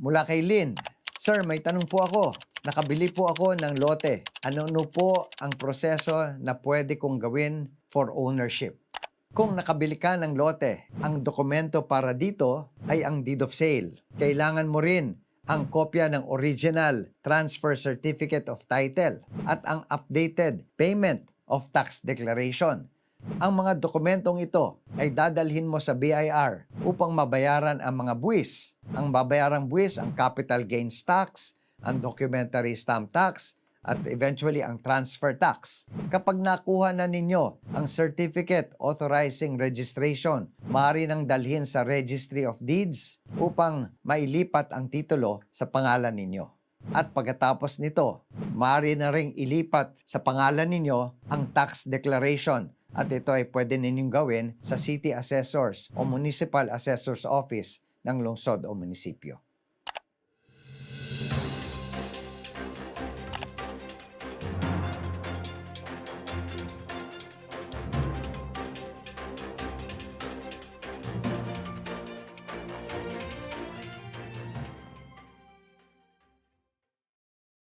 mula kay Lynn. Sir, may tanong po ako. Nakabili po ako ng lote. Ano po ang proseso na pwede kong gawin for ownership? Kung nakabili ka ng lote, ang dokumento para dito ay ang deed of sale. Kailangan mo rin ang kopya ng original transfer certificate of title at ang updated payment of tax declaration. Ang mga dokumentong ito ay dadalhin mo sa BIR upang mabayaran ang mga buwis. Ang babayarang buwis, ang capital gains tax, ang documentary stamp tax, at eventually ang transfer tax. Kapag nakuha na ninyo ang certificate authorizing registration, maaari nang dalhin sa Registry of Deeds upang mailipat ang titulo sa pangalan ninyo. At pagkatapos nito, maaari na ring ilipat sa pangalan ninyo ang tax declaration. At ito ay pwede ninyong gawin sa City Assessors o Municipal Assessor's Office ng lungsod o munisipyo.